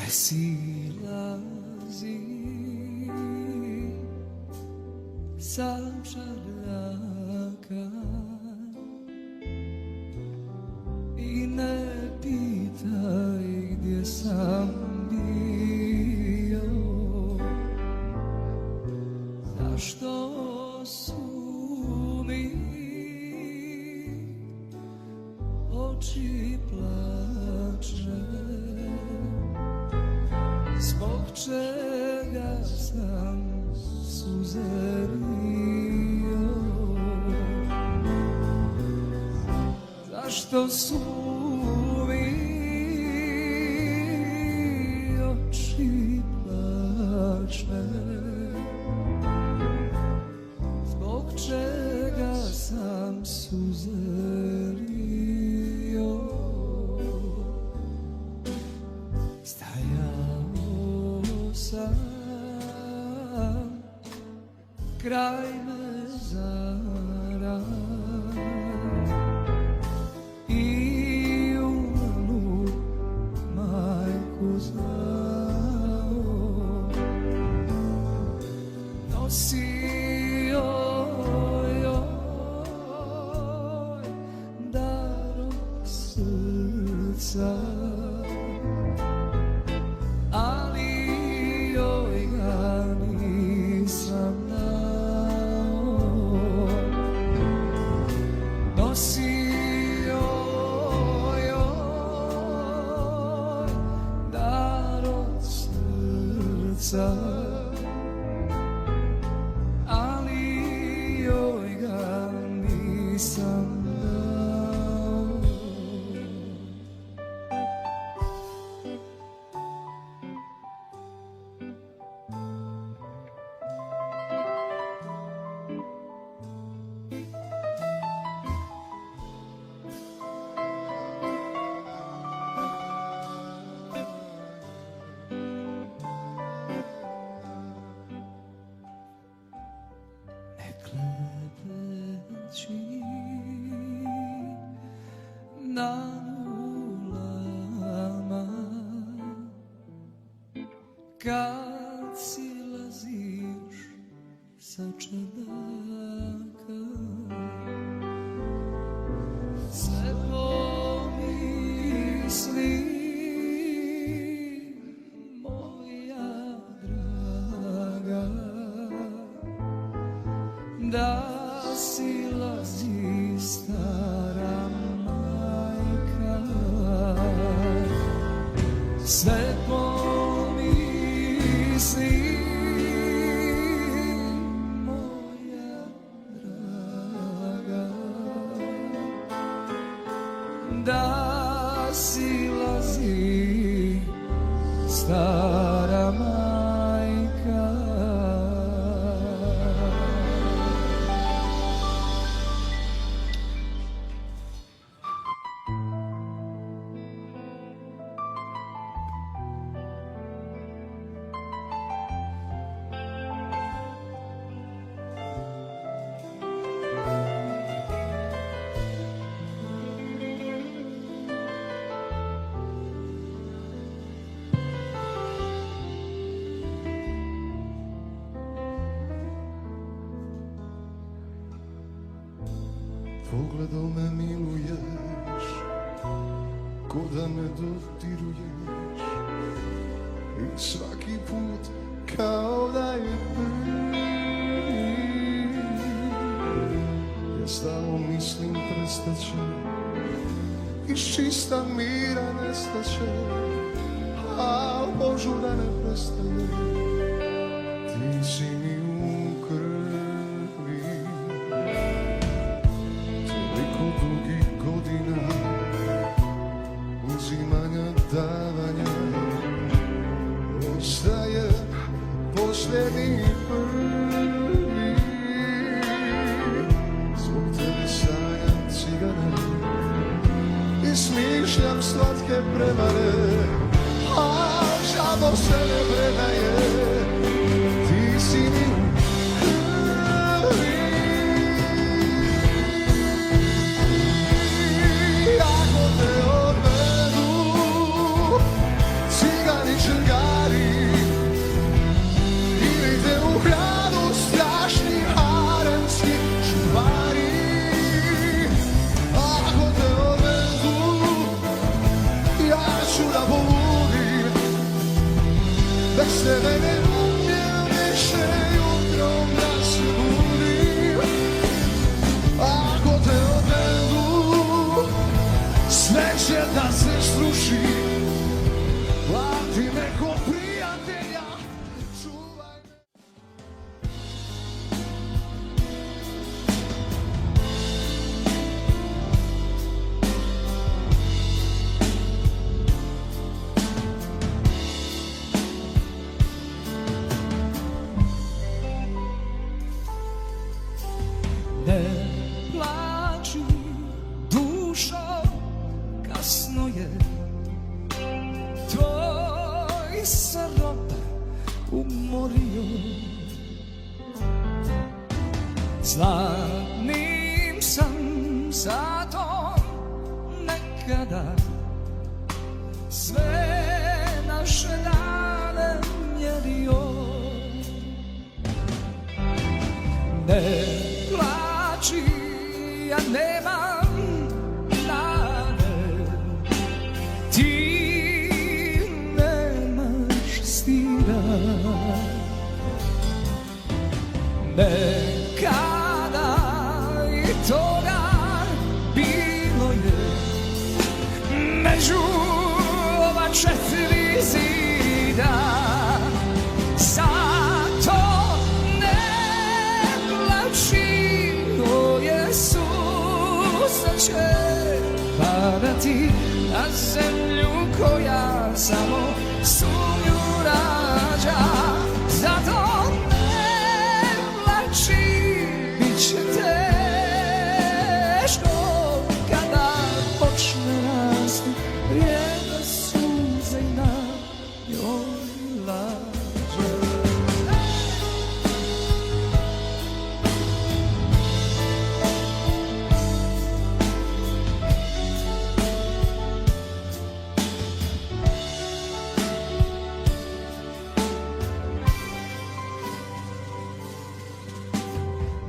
silazi sa čarljaka i ne pitaj gdje sam bio, zašto su mi oči plače, zbog čega sam suze lio, zašto su mi oči plače, zbog čega sam suze lio. Stajao sam kraj mezara i umrlu majku znao, nosio joj dar od srca, ali joj ga nisam dao. Nosio joj dar od srca, ali joj ga nisam dao. Klepeći na nulama, kad silaziš sa čardaka, sve pomisli moja draga, da silazi stara majka, sve pomisli moja draga, da silazi stara majka. Pogledom me miluješ, ko da me dodiruješ, i svaki put kao da je prvi. Ja stalno mislim prestaće, iz čista mira nestaće, a Božu da ne prestaje, ti si mi u krvi. Dugih godina uzimanja, davanja, ostaje posljednji prvi. Zbog tebe sanjam cigane i smišljam slatke prevare, a žabo se ne predaje, ti si mi u krvi. Ako te odvedu cigani će se mene umilniše jutrom da se budim. Ako te odvedu, sve će da se sruši. Plati neko prijatelja, čuvaj me. Ne plači, dušo, kasno je. Tvoj se rob umorio. Zlatnim sam zato nekada sve naše dane mjerio. Ne plači, ja nemam nade, ti nemaš stida. Nekada i toga bilo je među ova četiri zida. Zato ne plači, o Jesuse će padati na zemlju koja samo sumnju rađa. Zato ne plači,